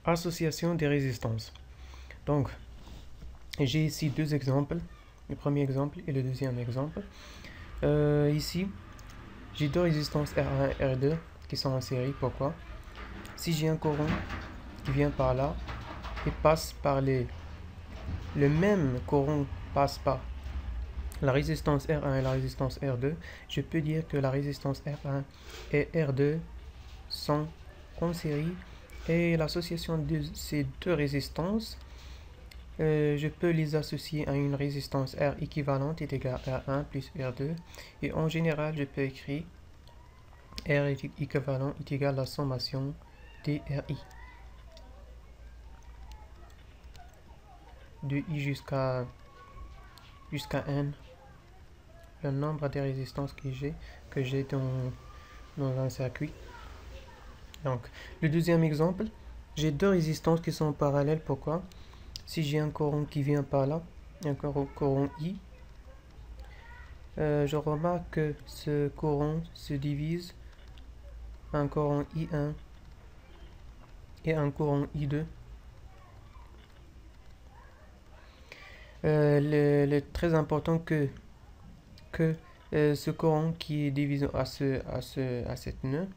Association des résistances. Donc, j'ai ici deux exemples, le premier exemple et le deuxième exemple. Ici, j'ai deux résistances R1 et R2 qui sont en série. Pourquoi? Si j'ai un courant qui vient par là et passe par le même courant passe par la résistance R1 et la résistance R2, je peux dire que la résistance R1 et R2 sont en série, et l'association de ces deux résistances, je peux les associer à une résistance R équivalente est égale à R1 plus R2, et en général je peux écrire R équivalent est égal à la sommation des RI de I jusqu'à N, le nombre de résistances que j'ai dans un circuit. Donc, le deuxième exemple, j'ai deux résistances qui sont parallèles. Pourquoi? Si j'ai un courant qui vient par là, un courant I, je remarque que ce courant se divise en un courant I1 et un courant I2. Très important que ce courant qui est divisé à cette nœud,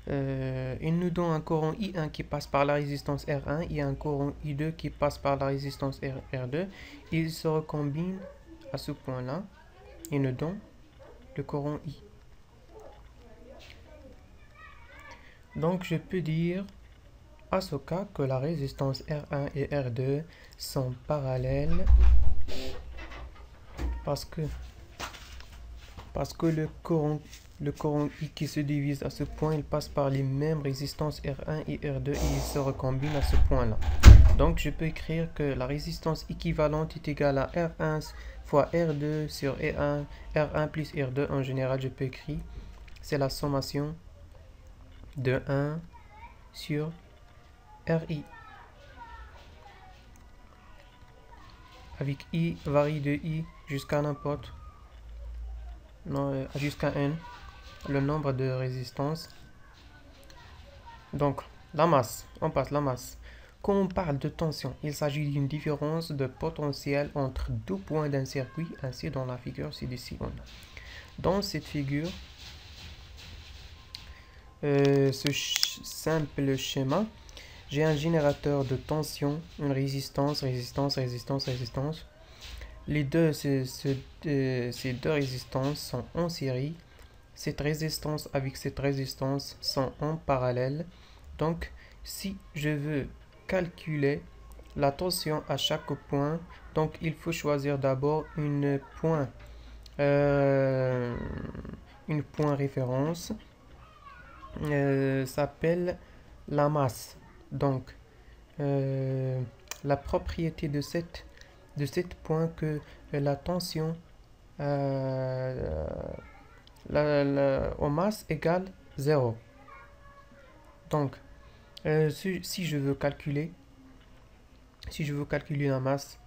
il nous donne un courant I1 qui passe par la résistance R1 et un courant I2 qui passe par la résistance R2. Ils se recombinent à ce point-là et nous donnent le courant I. Donc je peux dire à ce cas que la résistance R1 et R2 sont parallèles parce que le courant I qui se divise à ce point, il passe par les mêmes résistances R1 et R2 et ils se recombinent à ce point-là. Donc je peux écrire que la résistance équivalente est égale à R1 fois R2 sur R1 plus R2. En général, je peux écrire, c'est la sommation de 1 sur RI. Avec I varie de I jusqu'à n'importe, jusqu'à N, le nombre de résistances. Donc, la masse, on passe la masse. Quand on parle de tension, il s'agit d'une différence de potentiel entre deux points d'un circuit, ainsi dans la figure ci-dessus. Dans cette figure, ce simple schéma, j'ai un générateur de tension, une résistance. Les ces deux résistances sont en série. Cette résistance avec cette résistance sont en parallèle. Donc, si je veux calculer la tension à chaque point, donc il faut choisir d'abord une point référence, s'appelle la masse. Donc, la propriété de cette point que la tension aux masses égale 0. Donc, si je veux calculer la masse,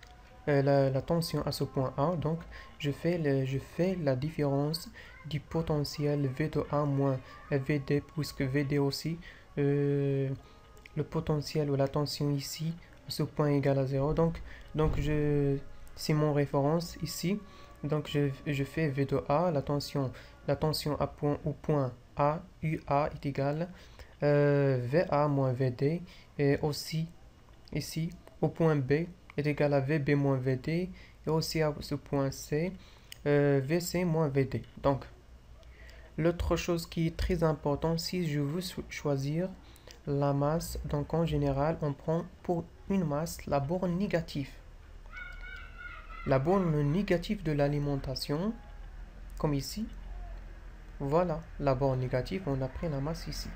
la tension à ce point A, donc je fais la différence du potentiel V de A moins VD, puisque VD aussi, le potentiel ou la tension ici à ce point égale à 0. Donc c'est mon référence ici. Donc je fais V de A, la tension au point A, UA est égale VA moins VD, et aussi ici au point B est égal à VB moins VD, et aussi à ce point C, VC moins VD. Donc, l'autre chose qui est très important, si je veux choisir la masse, donc en général, on prend pour une masse la borne négative. La borne négative de l'alimentation, comme ici. Voilà, la borne négative, on a pris la masse ici.